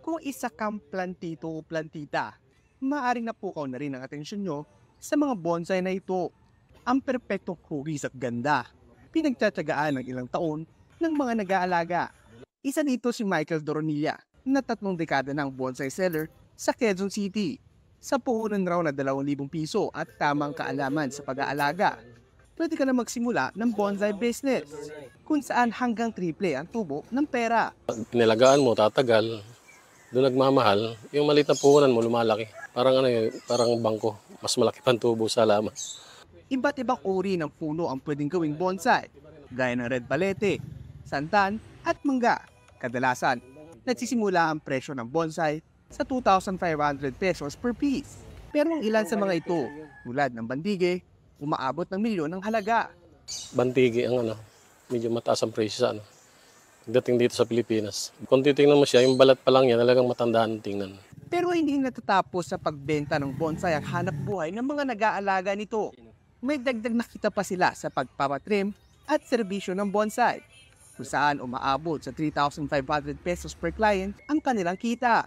Kung isa kang plantito o plantita, maaaring napukaw na rin ang atensyon nyo sa mga bonsai na ito. Ang perpektong hugis at ganda, pinagtsatsagaan ng ilang taon ng mga nag-aalaga. Isa dito si Michael Doronilla, na 3 dekada ng bonsai seller sa Quezon City. Sa puhunan raw na 2,000 piso at tamang kaalaman sa pag-aalaga, pwede ka na magsimula ng bonsai business, kung saan hanggang triple ang tubo ng pera. Pinilagaan mo, tatagal. Doon nagmamahal, yung maliit na puhunan mo lumalaki. Parang ano yun, parang bangko. Mas malaki pang tubo sa halaman. Iba't ibang uri ng puno ang pwedeng gawing bonsai, gaya ng red palete, santan at mangga. Kadalasan, nagsisimula ang presyo ng bonsai sa 2,500 pesos per piece. Pero ang ilan sa mga ito, tulad ng bandige, umaabot ng milyon ng halaga. Bantigi ang ano, medyo mataas ang presyo sa ano. Dating dito sa Pilipinas. Kung titingnan mo siya, yung balat pa lang yan, talagang matandaan tingnan. Pero hindi natatapos sa pagbenta ng bonsai ang hanap buhay ng mga nag-aalaga nito. May dagdag na kita pa sila sa pagpapatrim at serbisyo ng bonsai, kung saan umaabot sa 3,500 pesos per client ang kanilang kita.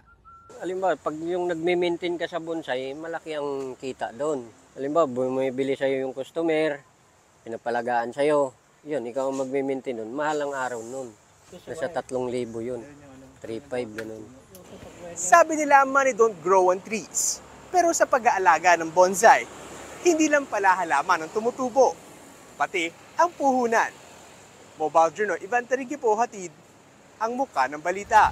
Halimbawa, pag yung nagme-maintain ka sa bonsai, malaki ang kita doon. Halimbawa, bumibili sa'yo yung customer, pinapalagaan sa'yo, yun, ikaw ang magme-maintain doon. Mahal ang araw noon. Nasa 3,000 yun. 3,500 ganun. Sabi nila money don't grow on trees. Pero sa pag-aalaga ng bonsai, hindi lang pala halaman ang tumutubo, pati ang puhunan. Mobile Journal, Ivan Tarigi po hatid ang muka ng balita.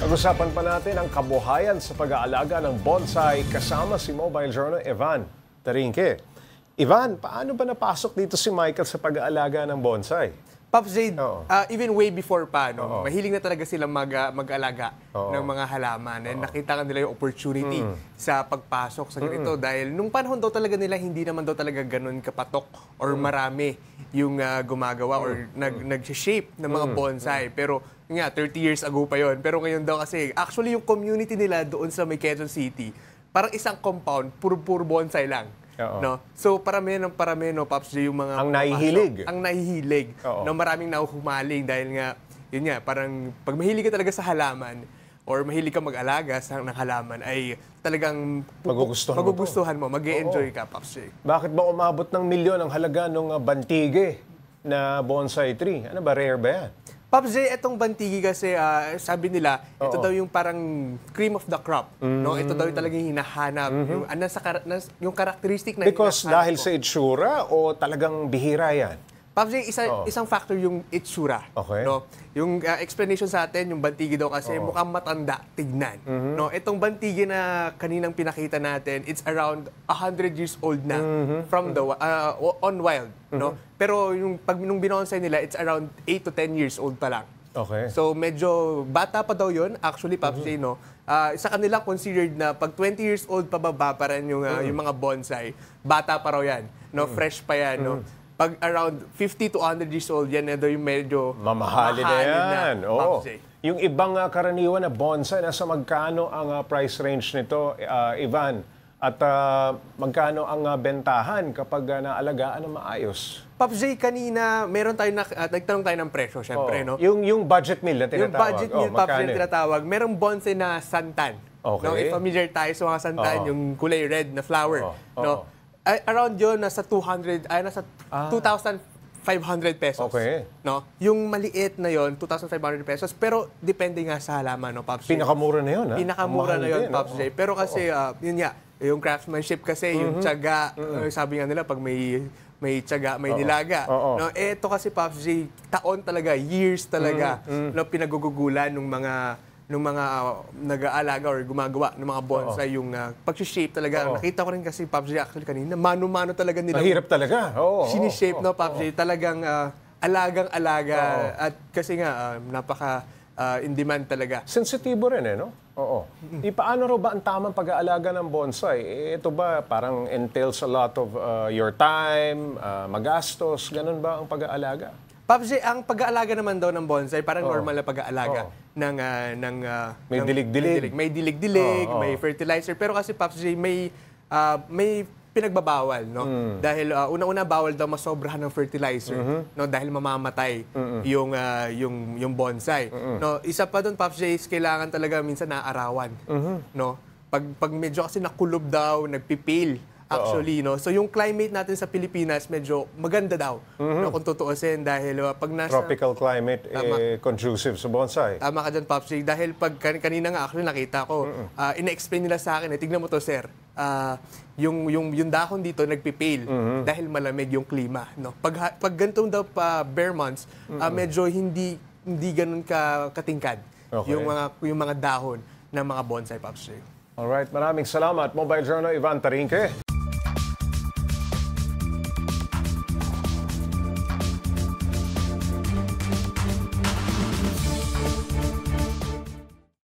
Pag-usapan pa natin ang kabuhayan sa pag-aalaga ng bonsai kasama si Mobile Journal Ivan Tarinque. Ivan, paano ba napasok dito si Michael sa pag-aalaga ng bonsai? Pops Jade, Oo. even way before pa, Oo. mahilig na talaga silang mag-alaga Oo. ng mga halaman. And nakita ka nila yung opportunity sa pagpasok sa ganito. Dahil nung panahon daw talaga nila, hindi naman daw talaga ganun kapatok or marami yung gumagawa or nag-shape ng mga bonsai. Pero nga, 30 years ago pa yon. Pero ngayon daw kasi, actually yung community nila doon sa may Quezon City, parang isang compound, puro bonsai lang. Oo. No? So parami no, Pops J, yung mga Ang nahihilig. ang nahihilig. Oo. No, maraming nahuhumaling dahil nga, yun nga, parang pag mahilig ka talaga sa halaman or mahilig ka mag-alaga ng halaman ay talagang magugustuhan mo, mag-e-enjoy ka, Pops J. Bakit ba umabot ng milyon ang halaga ng bantige na bonsai tree? Ano ba, rare ba yan? Pops J, etong bantigi kasi, sabi nila, ito Oo. daw yung parang cream of the crop. No? Ito daw yung talagang hinahanap. Yung karakteristik na Because hinahanap dahil ko. sa itsura o talagang bihira yan? Pops J, Oo. isang factor yung itsura. Okay. No? Yung explanation sa atin, yung bantigi daw kasi mukhang matanda tignan. No? Itong bantigi na kaninang pinakita natin, it's around 100 years old na from the on wild. No? Pero nung binonsai nila, it's around 8 to 10 years old pa lang. Okay. So medyo bata pa daw yun. Actually, Pops J, no? Sa kanila considered na pag 20 years old pababa pa rin yung mga bonsai, bata pa raw yan. No? Fresh pa yan. No? Pag around 50 to 100 years old, yan na daw yung medyo Mamahalin na yan. Oo. Pops J. Yung ibang karaniwan na bonsai, nasa magkano ang price range nito, Ivan? At magkano ang bentahan kapag naalagaan ng maayos? Pops J, kanina, meron tayo nagtanong tayo ng presyo, syempre, no? Yung budget meal na tinatawag. Yung budget meal, Pops J, magkano? tinatawag. Merong bonsai na santan. Okay. No? If familiar tayo sa mga santan, Oo. yung kulay red na flower. Oo. No? Oo. Around yun, nasa 2,500 pesos. Okay. No? Yung maliit na yon 2,500 pesos. Pero depende nga sa halaman, no, Pops J? Pinakamura na yun, ha? Pinakamura Ang na mahal yun, din, Pops oo. J. Pero kasi, yun nga, yung craftsmanship kasi, yung tiyaga, sabi nga nila, pag may tiyaga, may nilaga. Oo. No, ito kasi, Pops J, taon talaga, years talaga, no, pinagugugulan ng mga nag-aalaga or gumagawa ng mga bonsai, yung pag-shape talaga. Oo. Nakita ko rin kasi, Pops J, actually kanina, mano-mano talaga nila. Mahirap talaga. Oo. Sinishape, no, Pops J. Talagang alagang-alaga. Oo. At kasi nga, napaka in demand talaga. Sensitibo rin, no? Oo. Paano raw ba ang tamang pag-aalaga ng bonsai? Ito ba parang entails a lot of your time, magastos, ganun ba ang pag-aalaga? Pops J, ang pag-aalaga naman daw ng bonsai, parang normal na pag-aalaga ng May dilig-dilig. May dilig-dilig, Oo. may fertilizer. Pero kasi, Pops J, may pinagbabawal, no? Dahil una-una bawal daw masobrahan ng fertilizer, no? Dahil mamamatay yung bonsai. No, isa pa doon, Pops Jay, kailangan talaga minsan naarawan, no? Pag medyo kasi nakulob daw, nagpipil, actually, no? So yung climate natin sa Pilipinas medyo maganda daw, no, kung tutuusin, dahil pag nasa Tropical climate, conducive sa bonsai. tama ka dyan, Pops Jay. Dahil pag kanina nga actually nakita ko, ina-explain nila sa akin, tignan mo to, sir. Yung dahon dito nagpipil dahil malamig yung klima, no? Pag ganitong daw pa bare months, medyo hindi ganun katingkad Okay. yung mga dahon ng mga bonsai, Pops Jay. Alright, maraming salamat. Mobile Journal, Ivan Tarinque.